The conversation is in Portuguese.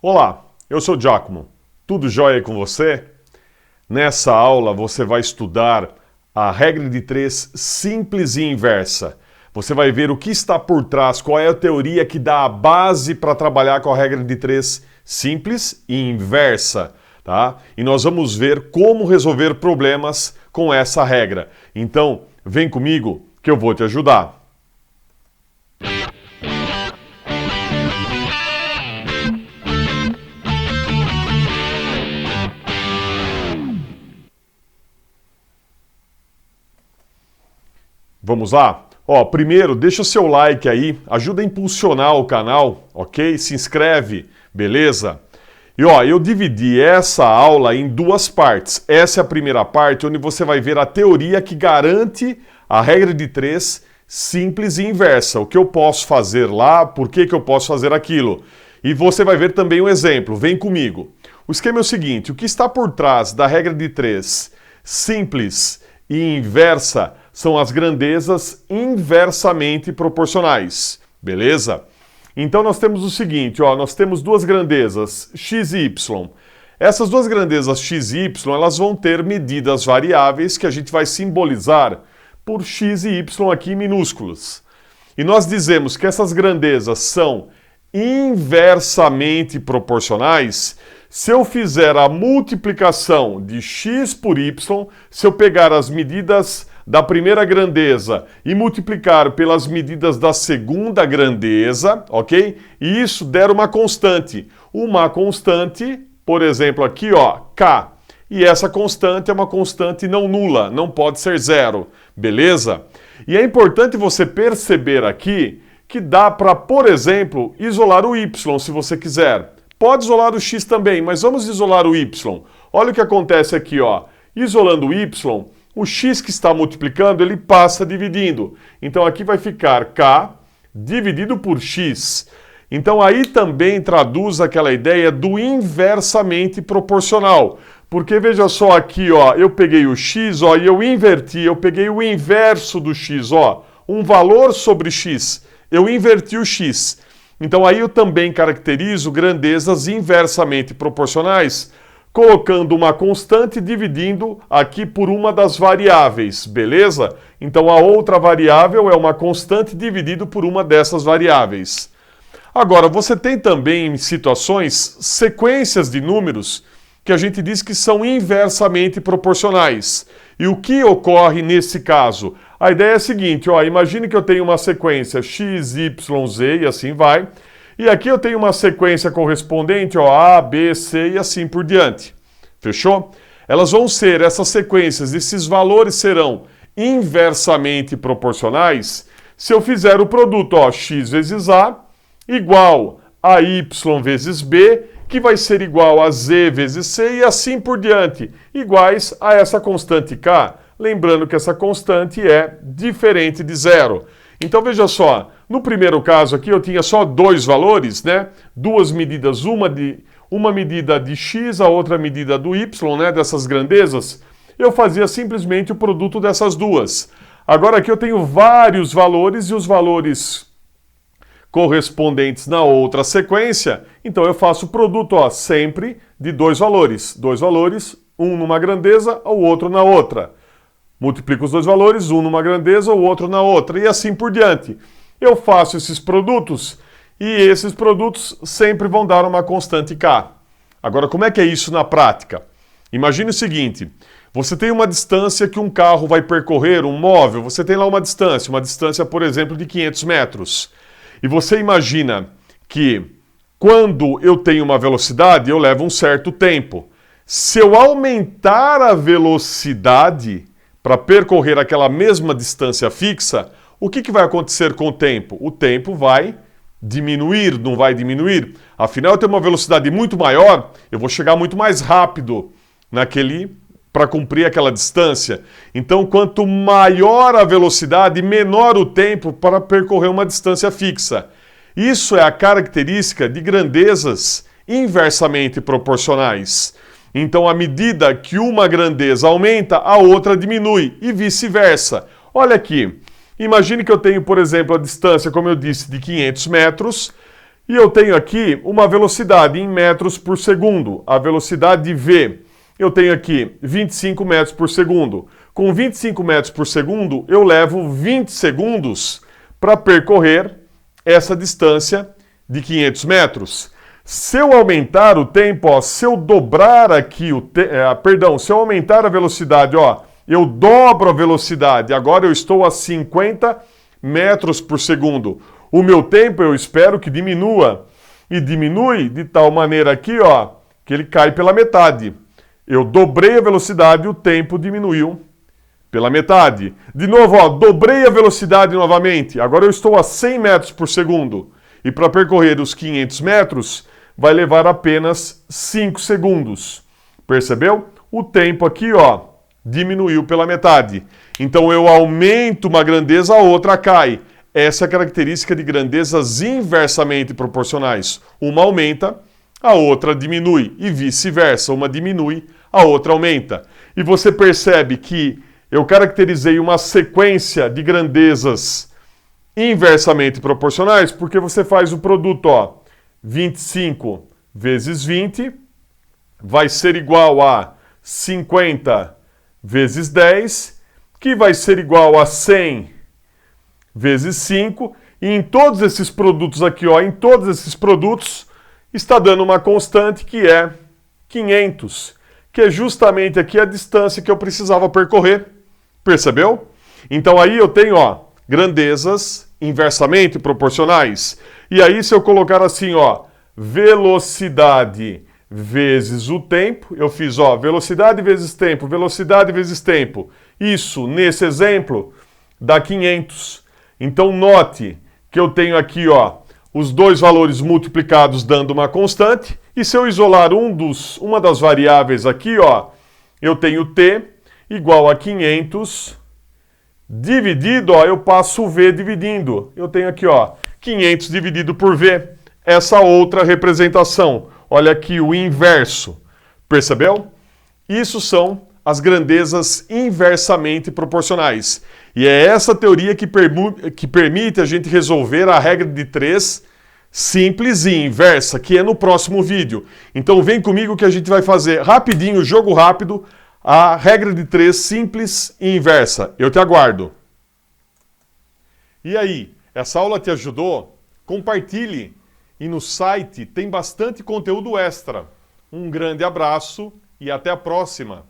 Olá, eu sou Giacomo. Tudo jóia com você? Nessa aula você vai estudar a regra de 3 simples e inversa. Você vai ver o que está por trás, qual é a teoria que dá a base para trabalhar com a regra de 3 simples e inversa, tá? E nós vamos ver como resolver problemas com essa regra. Então, vem comigo que eu vou te ajudar. Vamos lá? Primeiro, deixa o seu like aí, ajuda a impulsionar o canal, ok? Se inscreve, beleza? E eu dividi essa aula em duas partes. Essa é a primeira parte, onde você vai ver a teoria que garante a regra de 3 simples e inversa. O que eu posso fazer lá, por que eu posso fazer aquilo. E você vai ver também um exemplo, vem comigo. O esquema é o seguinte, o que está por trás da regra de 3 simples e inversa são as grandezas inversamente proporcionais, beleza? Então nós temos o seguinte, nós temos duas grandezas, x e y. Essas duas grandezas x e y, elas vão ter medidas variáveis que a gente vai simbolizar por x e y aqui minúsculos. E nós dizemos que essas grandezas são inversamente proporcionais se eu fizer a multiplicação de x por y, se eu pegar as medidas da primeira grandeza e multiplicar pelas medidas da segunda grandeza, ok? E isso der uma constante. Uma constante, por exemplo, aqui, k. E essa constante é uma constante não nula, não pode ser zero, beleza? E é importante você perceber aqui que dá para, por exemplo, isolar o y, se você quiser. Pode isolar o x também, mas vamos isolar o y. Olha o que acontece aqui, isolando o y, o x que está multiplicando, ele passa dividindo. Então aqui vai ficar k dividido por x. Então aí também traduz aquela ideia do inversamente proporcional. Porque veja só aqui, eu peguei o x, e eu inverti, eu peguei o inverso do x, um valor sobre x. Eu inverti o x. Então aí eu também caracterizo grandezas inversamente proporcionais, colocando uma constante dividindo aqui por uma das variáveis, beleza? Então a outra variável é uma constante dividido por uma dessas variáveis. Agora, você tem também em situações sequências de números que a gente diz que são inversamente proporcionais. E o que ocorre nesse caso? A ideia é a seguinte, imagine que eu tenho uma sequência x, y, z e assim vai. E aqui eu tenho uma sequência correspondente, A, B, C e assim por diante. Fechou? Elas vão ser, essas sequências, esses valores serão inversamente proporcionais se eu fizer o produto, x vezes A igual a y vezes B, que vai ser igual a z vezes c e assim por diante, iguais a essa constante k. Lembrando que essa constante é diferente de zero. Então veja só, no primeiro caso aqui eu tinha só dois valores, né? Duas medidas, uma medida de x, a outra medida do y, né? Dessas grandezas. Eu fazia simplesmente o produto dessas duas. Agora aqui eu tenho vários valores e os valores correspondentes na outra sequência, então eu faço o produto sempre de dois valores, um numa grandeza, o outro na outra. Multiplico os dois valores, um numa grandeza, o outro na outra, e assim por diante. Eu faço esses produtos, e esses produtos sempre vão dar uma constante k. Agora, como é que é isso na prática? Imagine o seguinte, você tem uma distância que um carro vai percorrer, um móvel, você tem lá uma distância, por exemplo, de 500 metros. E você imagina que quando eu tenho uma velocidade, eu levo um certo tempo. Se eu aumentar a velocidade para percorrer aquela mesma distância fixa, o que vai acontecer com o tempo? O tempo vai diminuir, não vai diminuir? Afinal, eu tenho uma velocidade muito maior, eu vou chegar muito mais rápido para cumprir aquela distância. Então, quanto maior a velocidade, menor o tempo para percorrer uma distância fixa. Isso é a característica de grandezas inversamente proporcionais. Então, à medida que uma grandeza aumenta, a outra diminui e vice-versa. Olha aqui, imagine que eu tenho, por exemplo, a distância, como eu disse, de 500 metros E eu tenho aqui uma velocidade em metros por segundo, a velocidade V. Eu tenho aqui 25 metros por segundo. Com 25 metros por segundo, eu levo 20 segundos para percorrer essa distância de 500 metros. Se eu aumentar o tempo, ó, se eu dobrar aqui se eu aumentar a velocidade, ó, eu dobro a velocidade. Agora eu estou a 50 metros por segundo. O meu tempo eu espero que diminua. E diminui de tal maneira aqui, ó, que ele cai pela metade. Eu dobrei a velocidade e o tempo diminuiu pela metade. De novo, ó, dobrei a velocidade novamente. Agora eu estou a 100 metros por segundo. E para percorrer os 500 metros, vai levar apenas 5 segundos. Percebeu? O tempo aqui, ó, diminuiu pela metade. Então eu aumento uma grandeza, a outra cai. Essa é a característica de grandezas inversamente proporcionais. Uma aumenta, a outra diminui. E vice-versa. Uma diminui, a outra aumenta. E você percebe que eu caracterizei uma sequência de grandezas inversamente proporcionais porque você faz o produto, ó, 25 vezes 20 vai ser igual a 50 vezes 10, que vai ser igual a 100 vezes 5, e em todos esses produtos aqui, ó, em todos esses produtos, está dando uma constante que é 500, que é justamente aqui a distância que eu precisava percorrer. Percebeu? Então aí eu tenho, ó, grandezas inversamente proporcionais. E aí se eu colocar assim, ó, velocidade vezes o tempo, eu fiz, ó, velocidade vezes tempo, velocidade vezes tempo. Isso, nesse exemplo, dá 500. Então note que eu tenho aqui, ó, os dois valores multiplicados dando uma constante, e se eu isolar uma das variáveis aqui, ó, eu tenho t igual a 500 dividido, ó, eu passo o v dividindo. Eu tenho aqui, ó, 500 dividido por v, essa outra representação. Olha aqui o inverso. Percebeu? Isso são as grandezas inversamente proporcionais. E é essa teoria que permite a gente resolver a regra de 3 simples e inversa, que é no próximo vídeo. Então vem comigo que a gente vai fazer rapidinho, jogo rápido, a regra de 3 simples e inversa. Eu te aguardo. E aí, essa aula te ajudou? Compartilhe. E no site tem bastante conteúdo extra. Um grande abraço e até a próxima!